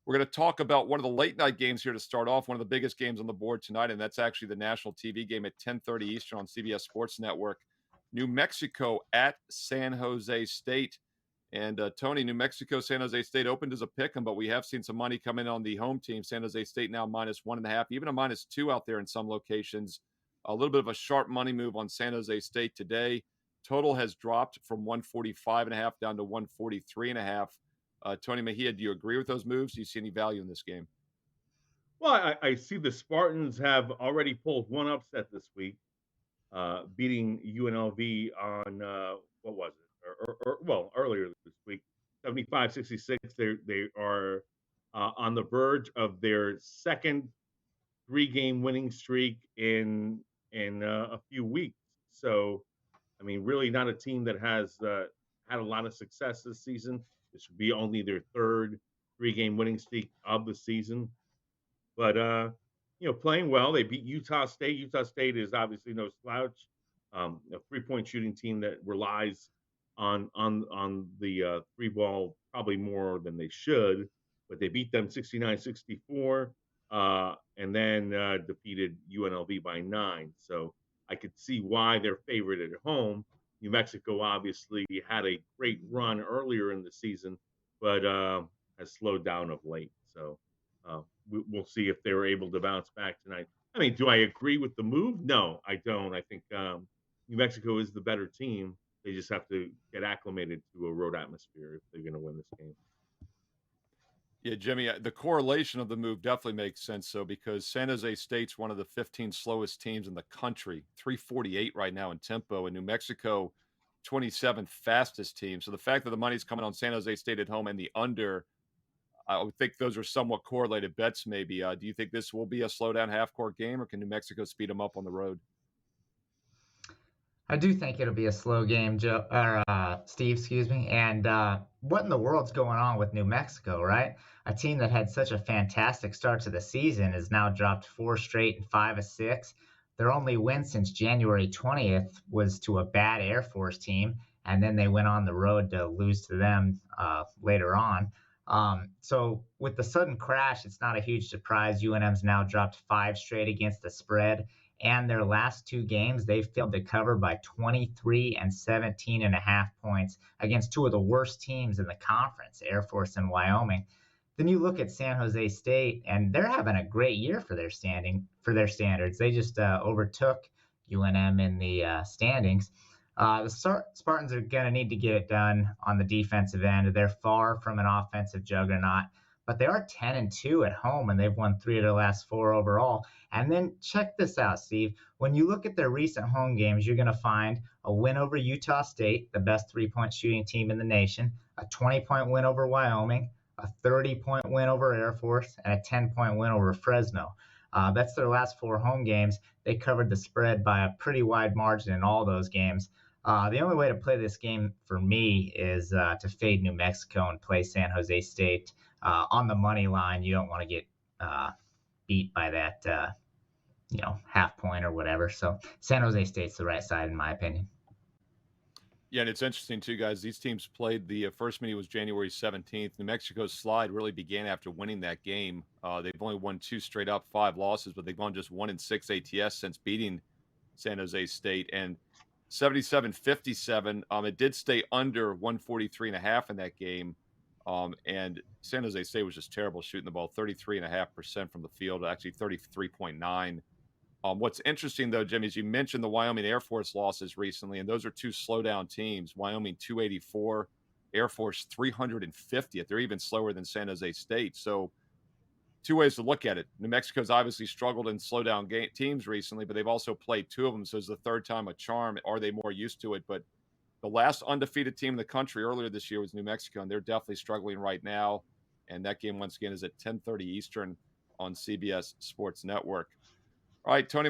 We're going to talk about one of the late night games here to start off, one of the biggest games on the board tonight, and that's actually the national TV game at 10:30 Eastern on CBS Sports Network. New Mexico at San Jose State. And Tony, New Mexico, San Jose State opened as a pick 'em, but we have seen some money come in on the home team. San Jose State now -1.5, even a -2 out there in some locations. A little bit of a sharp money move on San Jose State today. Total has dropped from 145.5 down to 143.5. Tony Mejia, do you agree with those moves? Do you see any value in this game? Well, I see the Spartans have already pulled one upset this week, beating UNLV on what was it? Well, earlier this week, 75-66. They are on the verge of their second three-game winning streak in a few weeks. So, I mean, really not a team that has had a lot of success this season. This would be only their third three-game winning streak of the season. But playing well. They beat Utah State. Utah State is obviously no slouch. A three-point shooting team that relies on the three ball probably more than they should, but they beat them 69-64, and then defeated UNLV by 9. So I could see why they're favored at home. New Mexico obviously had a great run earlier in the season, but has slowed down of late. So we'll see if they were able to bounce back tonight. I mean, do I agree with the move? No, I don't. I think New Mexico is the better team. They just have to get acclimated to a road atmosphere if they're going to win this game. Yeah, Jimmy, the correlation of the move definitely makes sense. So, because San Jose State's one of the 15 slowest teams in the country, 348 right now in tempo, and New Mexico, 27th fastest team. So, the fact that the money's coming on San Jose State at home and the under, I would think those are somewhat correlated bets, maybe. Do you think this will be a slow down half court game, or can New Mexico speed them up on the road? I do think it'll be a slow game, Joe or Steve, excuse me. And what in the world's going on with New Mexico, right? A team that had such a fantastic start to the season has now dropped four straight and 5 of 6. Their only win since January 20th was to a bad Air Force team, and then they went on the road to lose to them later on. So with the sudden crash, it's not a huge surprise. UNM's now dropped 5 straight against the spread, and their last 2 games, they failed to cover by 23 and 17.5 points against two of the worst teams in the conference, Air Force and Wyoming. Then you look at San Jose State, and they're having a great year for their standards. They just overtook UNM in the standings. The Spartans are going to need to get it done on the defensive end. They're far from an offensive juggernaut, but they are 10-2 at home, and they've won 3 of their last 4 overall. And then check this out, Steve. When you look at their recent home games, you're going to find a win over Utah State, the best three-point shooting team in the nation, a 20-point win over Wyoming, a 30-point win over Air Force, and a 10-point win over Fresno. That's their last 4 home games. They covered the spread by a pretty wide margin in all those games. The only way to play this game for me is to fade New Mexico and play San Jose State on the money line. You don't want to get beat by that, half point or whatever. So San Jose State's the right side, in my opinion. Yeah, and it's interesting too, guys. These teams played the first meeting was January 17th. New Mexico's slide really began after winning that game. They've only won 2 straight up, 5 losses, but they've gone just 1-6 ATS since beating San Jose State. And 77-57, it did stay under 143.5 in that game. And San Jose State was just terrible shooting the ball, 33.5% from the field, actually 33.9. What's interesting, though, Jimmy, is you mentioned the Wyoming Air Force losses recently, and those are 2 slowdown teams. Wyoming 284, Air Force 350th. They're even slower than San Jose State. So 2 ways to look at it. New Mexico's obviously struggled in slowdown teams recently, but they've also played 2 of them. So it's the third time a charm. Are they more used to it? But the last undefeated team in the country earlier this year was New Mexico, and they're definitely struggling right now. And that game, once again, is at 10:30 Eastern on CBS Sports Network. All right, Tony.